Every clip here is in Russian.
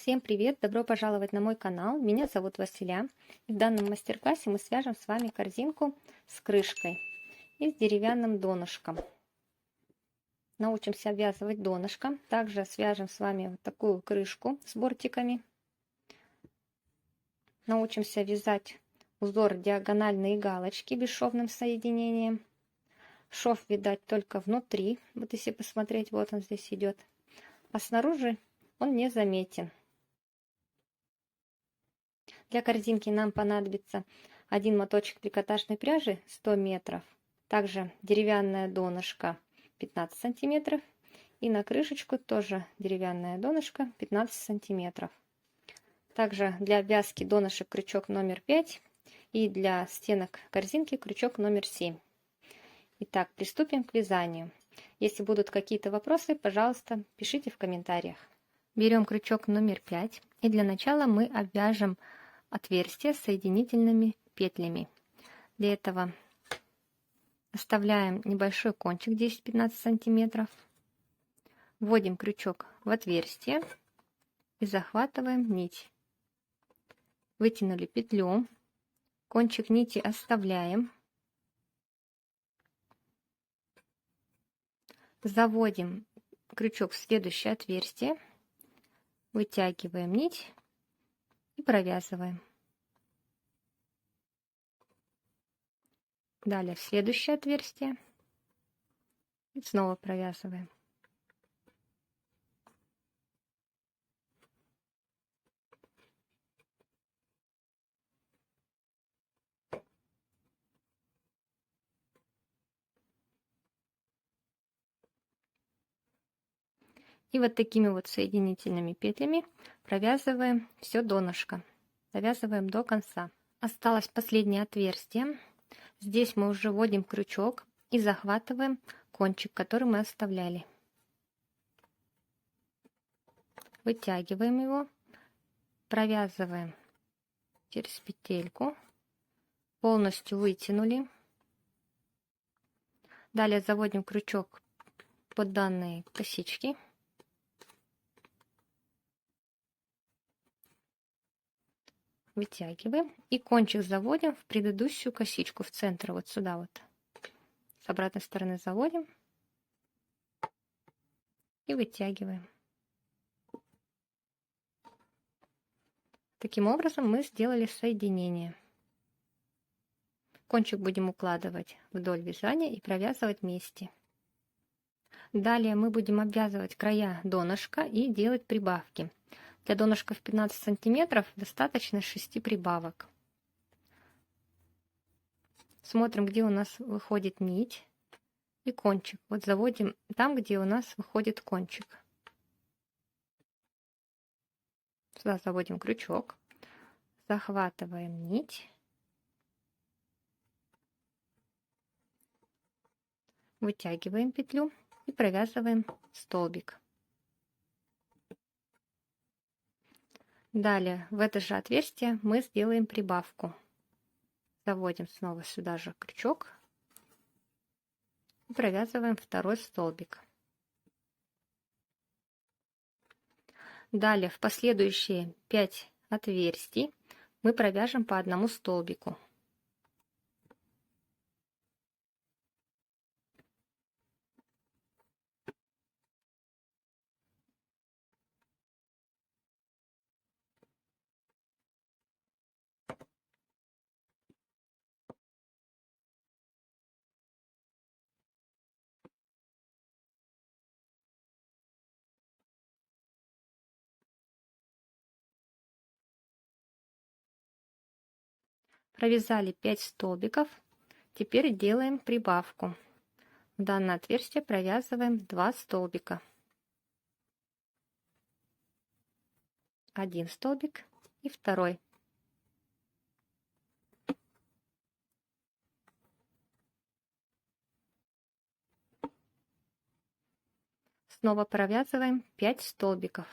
Всем привет! Добро пожаловать на мой канал. Меня зовут Василя. И в данном мастер-классе мы свяжем с вами корзинку с крышкой и с деревянным донышком. Научимся обвязывать донышко. Также свяжем с вами вот такую крышку с бортиками. Научимся вязать узор диагональные галочки бесшовным соединением. Шов видать только внутри. Вот если посмотреть, вот он здесь идет. А снаружи он не заметен. Для корзинки нам понадобится один моточек трикотажной пряжи 100 метров, также деревянное донышко 15 сантиметров и на крышечку тоже деревянное донышко 15 сантиметров. Также для обвязки донышек крючок номер 5 и для стенок корзинки крючок номер 7. Итак, приступим к вязанию. Если будут какие-то вопросы, пожалуйста, пишите в комментариях. Берем крючок номер 5 и для начала мы обвяжем отверстие с соединительными петлями. Для этого оставляем небольшой кончик 10-15 сантиметров, вводим крючок в отверстие и захватываем нить. Вытянули петлю, кончик нити оставляем, заводим крючок в следующее отверстие, вытягиваем нить и провязываем. Далее в следующее отверстие и снова провязываем. И вот такими вот соединительными петлями провязываем все донышко. Довязываем до конца. Осталось последнее отверстие. Здесь мы уже вводим крючок и захватываем кончик, который мы оставляли. Вытягиваем его, провязываем через петельку, полностью вытянули. Далее заводим крючок под данные косички. Вытягиваем и кончик заводим в предыдущую косичку, в центр, вот сюда вот. С обратной стороны заводим и вытягиваем. Таким образом мы сделали соединение. Кончик будем укладывать вдоль вязания и провязывать вместе. Далее мы будем обвязывать края донышка и делать прибавки. Для донышка в 15 сантиметров достаточно 6 прибавок. Смотрим, где у нас выходит нить и кончик. Вот заводим там, где у нас выходит кончик. Сюда заводим крючок, захватываем нить, вытягиваем петлю и провязываем столбик. Далее в это же отверстие мы сделаем прибавку. Заводим снова сюда же крючок и провязываем второй столбик. Далее в последующие 5 отверстий мы провяжем по одному столбику. Провязали 5 столбиков. Теперь делаем прибавку. В данное отверстие провязываем 2 столбика. Один столбик и второй. Снова провязываем 5 столбиков.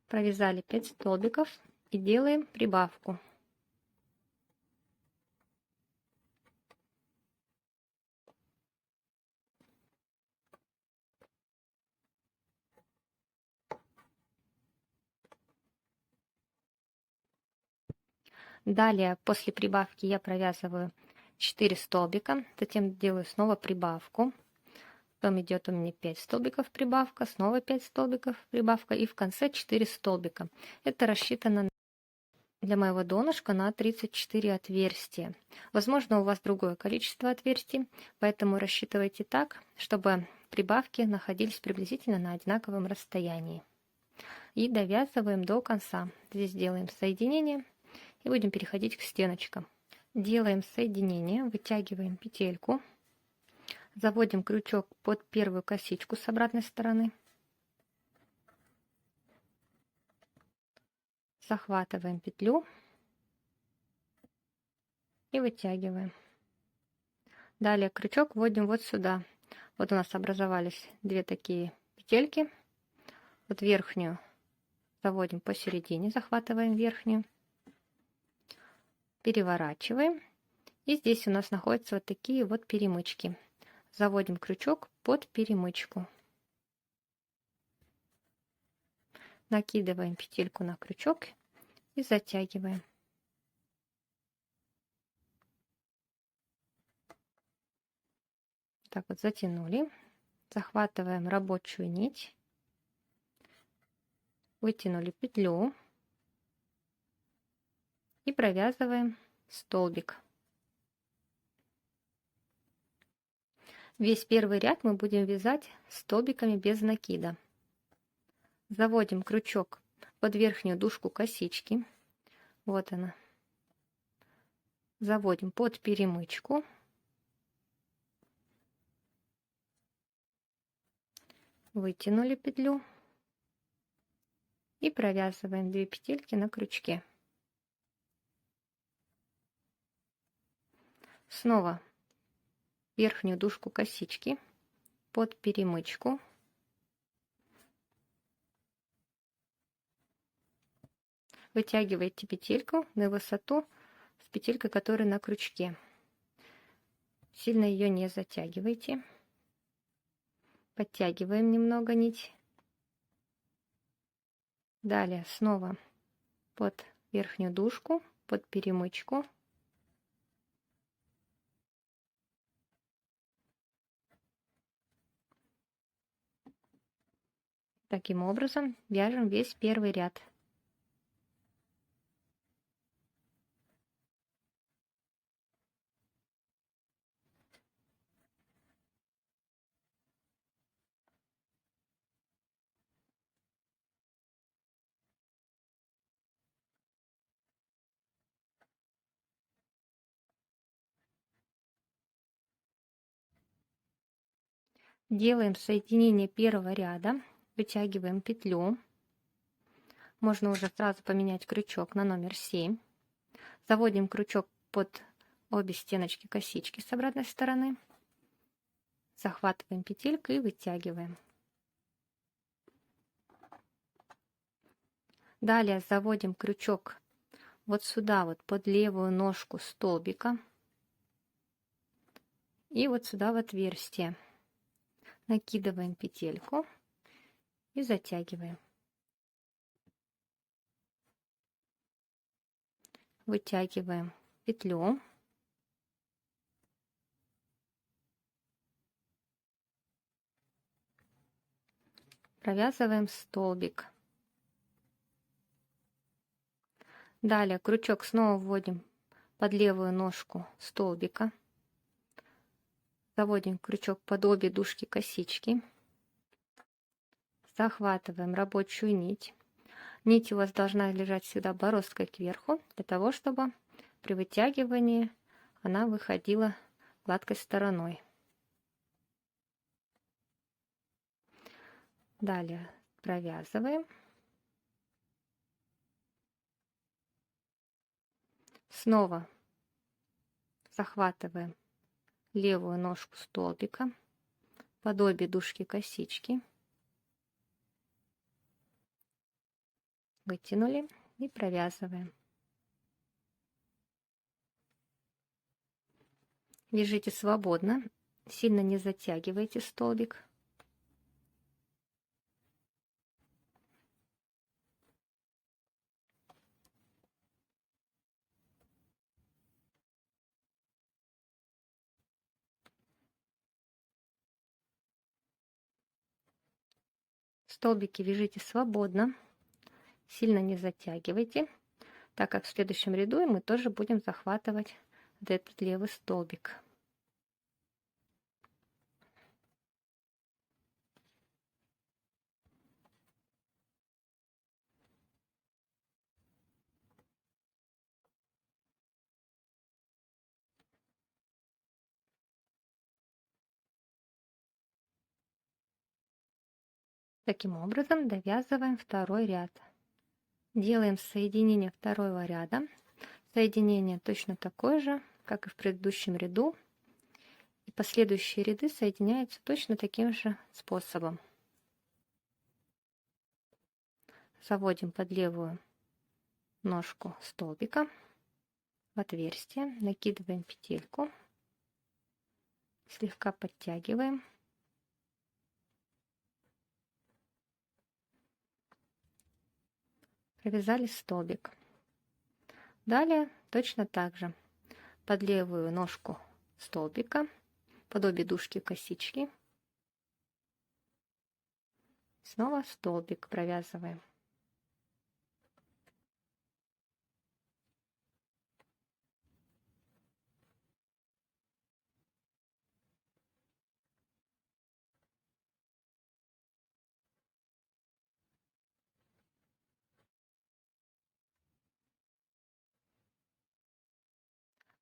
Провязали 5 столбиков и делаем прибавку. Далее, после прибавки я провязываю 4 столбика, затем делаю снова прибавку. Потом идет у меня 5 столбиков прибавка, снова 5 столбиков прибавка и в конце 4 столбика. Это рассчитано для моего донышка на 34 отверстия. Возможно, у вас другое количество отверстий, поэтому рассчитывайте так, чтобы прибавки находились приблизительно на одинаковом расстоянии. И довязываем до конца. Здесь делаем соединение и будем переходить к стеночкам. Делаем соединение, вытягиваем петельку, заводим крючок под первую косичку с обратной стороны, захватываем петлю и вытягиваем. Далее крючок вводим вот сюда. Вот у нас образовались две такие петельки. Вот верхнюю заводим посередине, захватываем верхнюю, переворачиваем. И здесь у нас находятся вот такие вот перемычки. Заводим крючок под перемычку. Накидываем петельку на крючок и затягиваем. Так вот затянули. Захватываем рабочую нить. Вытянули петлю. И провязываем столбик. Весь первый ряд мы будем вязать столбиками без накида. Заводим крючок под верхнюю дужку косички. Вот она. Заводим под перемычку. Вытянули петлю. И провязываем 2 петельки на крючке. Снова верхнюю дужку косички под перемычку. Вытягиваете петельку на высоту с петелькой, которая на крючке. Сильно ее не затягивайте. Подтягиваем немного нить. Далее снова под верхнюю дужку, под перемычку. Таким образом вяжем весь первый ряд. Делаем соединение первого ряда, вытягиваем петлю. Можно уже сразу поменять крючок на номер 7. Заводим крючок под обе стеночки косички с обратной стороны. Захватываем петельку и вытягиваем. Далее заводим крючок вот сюда, вот под левую ножку столбика. И вот сюда в отверстие. Накидываем петельку и затягиваем. Вытягиваем петлю. Провязываем столбик. Далее крючок снова вводим под левую ножку столбика. Заводим крючок под обе дужки косички. Захватываем рабочую нить. Нить у вас должна лежать всегда бороздкой кверху, для того, чтобы при вытягивании она выходила гладкой стороной. Далее провязываем. Снова захватываем левую ножку столбика под обе дужки косички. Вытянули и провязываем. Вяжите свободно, сильно не затягивайте столбик. Столбики вяжите свободно, сильно не затягивайте, так как в следующем ряду мы тоже будем захватывать вот этот левый столбик. Таким образом довязываем второй ряд. Делаем соединение второго ряда. Соединение точно такое же, как и в предыдущем ряду. И последующие ряды соединяются точно таким же способом. Заводим под левую ножку столбика в отверстие, накидываем петельку, слегка подтягиваем. Провязали столбик. Далее точно так же под левую ножку столбика, под обе дужки косички, снова столбик провязываем.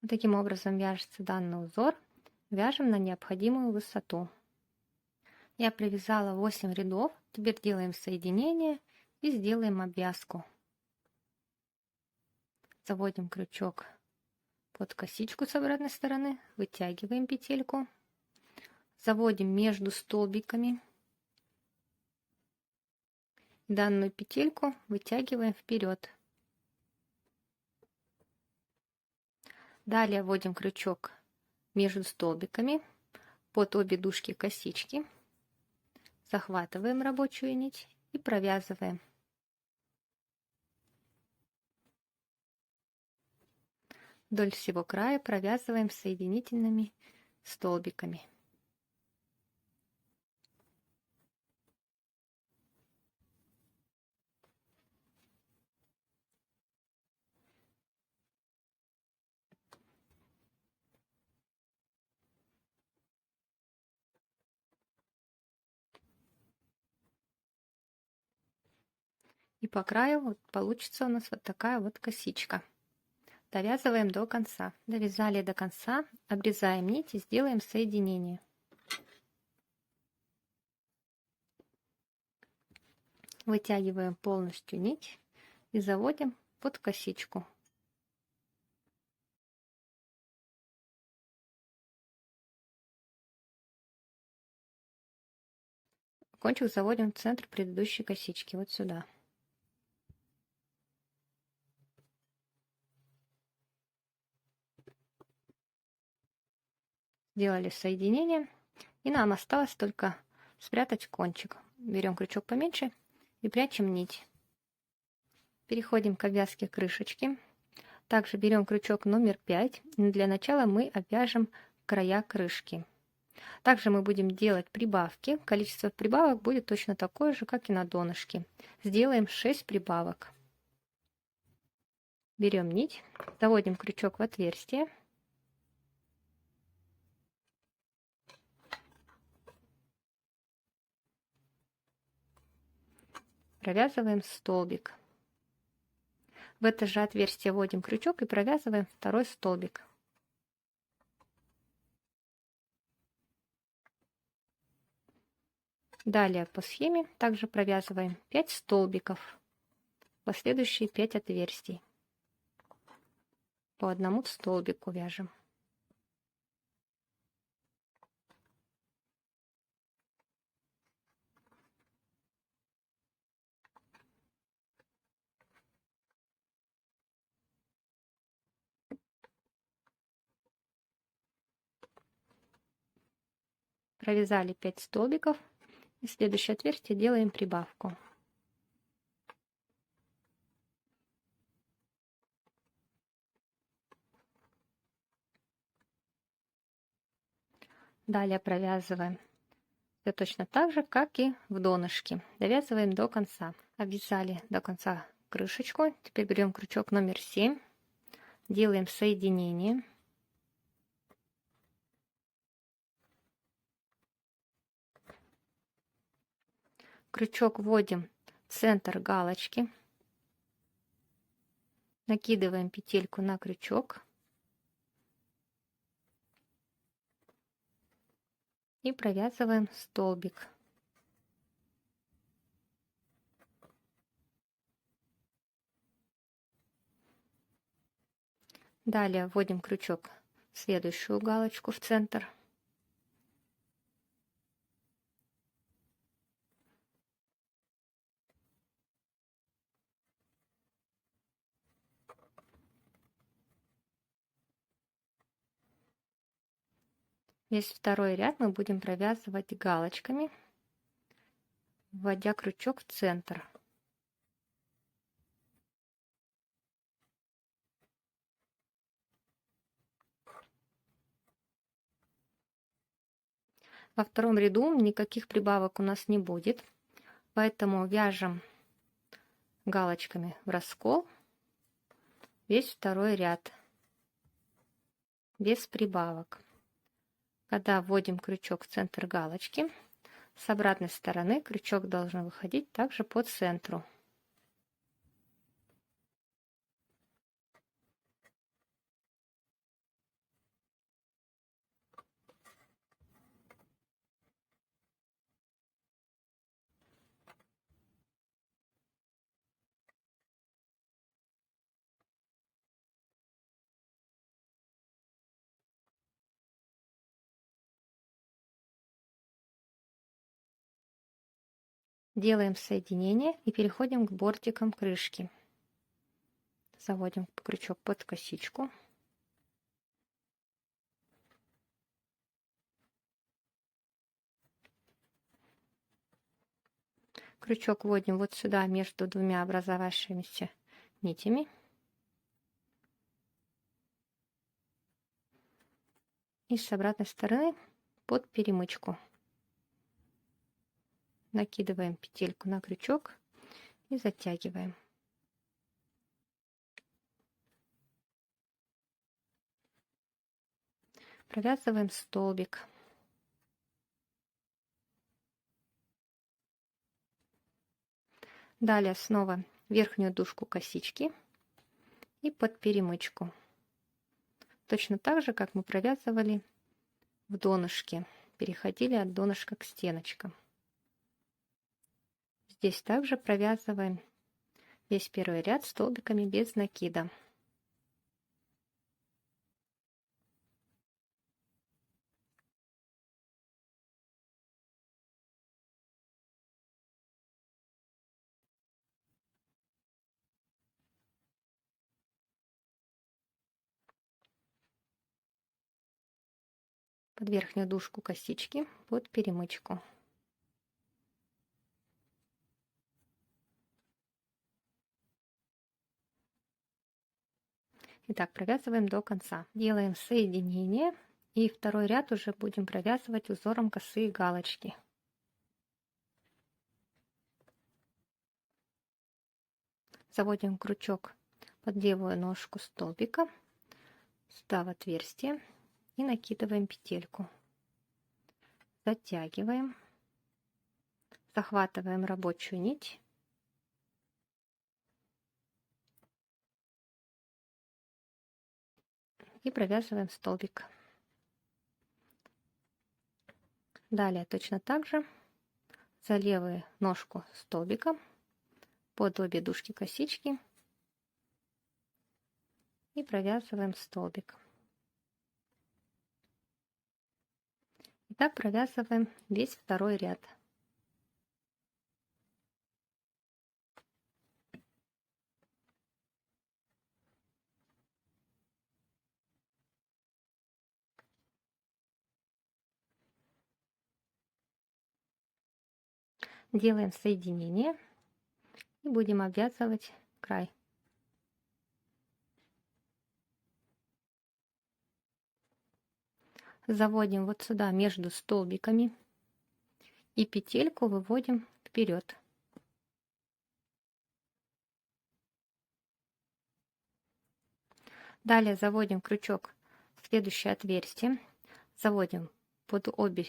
Вот таким образом вяжется данный узор. Вяжем на необходимую высоту. Я провязала 8 рядов. Теперь делаем соединение и сделаем обвязку. Заводим крючок под косичку с обратной стороны, вытягиваем петельку, заводим между столбиками. Данную петельку вытягиваем вперед. Далее вводим крючок между столбиками под обе дужки косички, захватываем рабочую нить и провязываем. Вдоль всего края провязываем соединительными столбиками. И по краю вот получится у нас вот такая вот косичка. Довязываем до конца. Довязали до конца, обрезаем нить и сделаем соединение. Вытягиваем полностью нить и заводим под косичку. Кончик заводим в центр предыдущей косички, вот сюда. Сделали соединение, и нам осталось только спрятать кончик. Берем крючок поменьше и прячем нить. Переходим к обвязке крышечки. Также берем крючок номер 5. Для начала мы обвяжем края крышки. Также мы будем делать прибавки. Количество прибавок будет точно такое же, как и на донышке. Сделаем 6 прибавок. Берем нить, заводим крючок в отверстие. Провязываем столбик. В это же отверстие вводим крючок и провязываем второй столбик. Далее по схеме также провязываем 5 столбиков, последующие 5 отверстий. По одному столбику вяжем. Провязали 5 столбиков, и в следующее отверстие делаем прибавку. Далее провязываем Все точно так же, как и в донышке. Довязываем до конца. Обвязали до конца крышечку. Теперь берем крючок номер 7, делаем соединение. Крючок вводим в центр галочки. Накидываем петельку на крючок. И провязываем столбик. Далее вводим крючок в следующую галочку в центр. Весь второй ряд мы будем провязывать галочками, вводя крючок в центр. Во втором ряду никаких прибавок у нас не будет, поэтому вяжем галочками в раскол весь второй ряд без прибавок. Когда вводим крючок в центр галочки, с обратной стороны крючок должен выходить также по центру. Делаем соединение и переходим к бортикам крышки. Заводим крючок под косичку. Крючок вводим вот сюда между двумя образовавшимися нитями. И с обратной стороны под перемычку. Накидываем петельку на крючок и затягиваем. Провязываем столбик. Далее снова верхнюю дужку косички и под перемычку. Точно так же, как мы провязывали в донышке. Переходили от донышка к стеночкам. Здесь также провязываем весь первый ряд столбиками без накида. Под верхнюю дужку косички, под перемычку. Итак, провязываем до конца. Делаем соединение и второй ряд уже будем провязывать узором косые галочки. Заводим крючок под левую ножку столбика, сюда в отверстие и накидываем петельку. Затягиваем, захватываем рабочую нить и провязываем столбик. Далее точно так же за левую ножку столбика под обе дужки косички и провязываем столбик. И так провязываем весь второй ряд. Делаем соединение и будем обвязывать край. Заводим вот сюда между столбиками и петельку выводим вперед. Далее заводим крючок в следующее отверстие, заводим под обе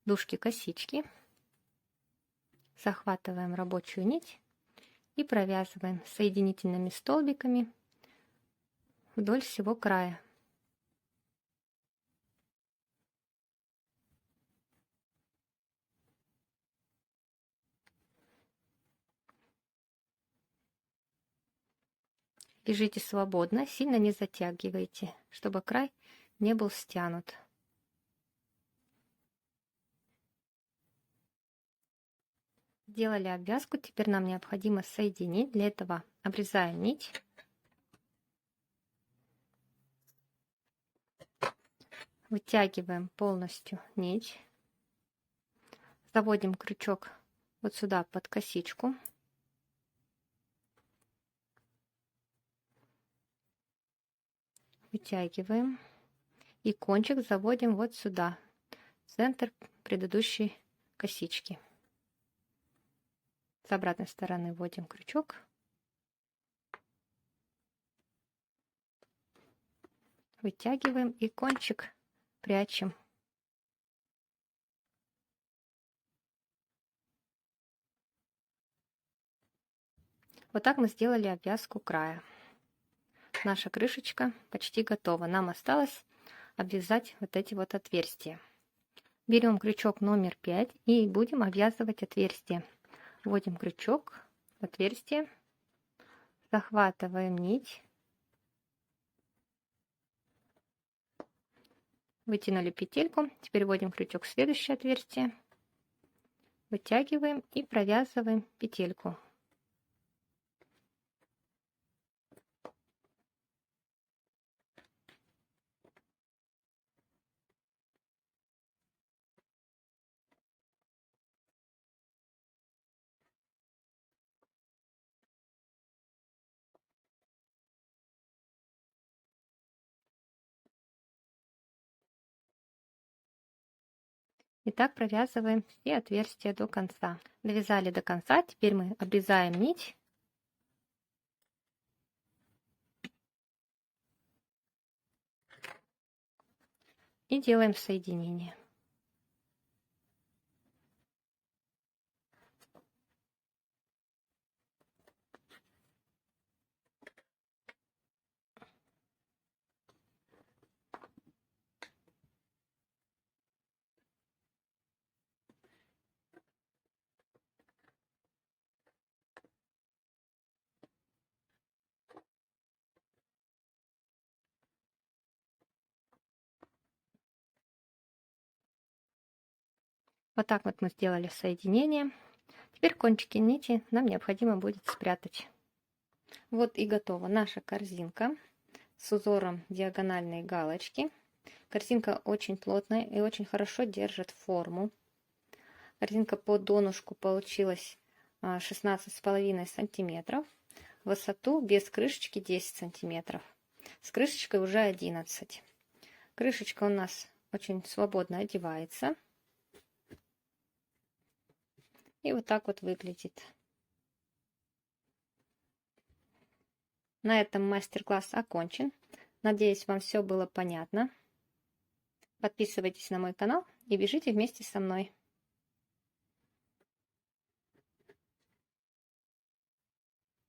дужки косички, захватываем рабочую нить и провязываем соединительными столбиками вдоль всего края. Вяжите свободно, сильно не затягивайте, чтобы край не был стянут. Сделали обвязку, теперь нам необходимо соединить. Для этого обрезаем нить. Вытягиваем полностью нить. Заводим крючок вот сюда под косичку. Вытягиваем. И кончик заводим вот сюда, в центр предыдущей косички. С обратной стороны вводим крючок. Вытягиваем и кончик прячем. Вот так мы сделали обвязку края. Наша крышечка почти готова. Нам осталось обвязать вот эти вот отверстия. Берем крючок номер 5 и будем обвязывать отверстие. Вводим крючок в отверстие, захватываем нить, вытянули петельку, теперь вводим крючок в следующее отверстие, вытягиваем и провязываем петельку. И так провязываем все отверстия до конца. Довязали до конца, теперь мы обрезаем нить. И делаем соединение. Вот так вот мы сделали соединение. Теперь кончики нити нам необходимо будет спрятать. Вот и готова наша корзинка с узором диагональной галочки. Корзинка очень плотная и очень хорошо держит форму. Корзинка по донышку получилась 16,5 сантиметров. Высоту без крышечки 10 сантиметров. С крышечкой уже 11. Крышечка у нас очень свободно одевается. И вот так вот выглядит. На этом мастер-класс окончен. Надеюсь, вам все было понятно. Подписывайтесь на мой канал и бежите вместе со мной.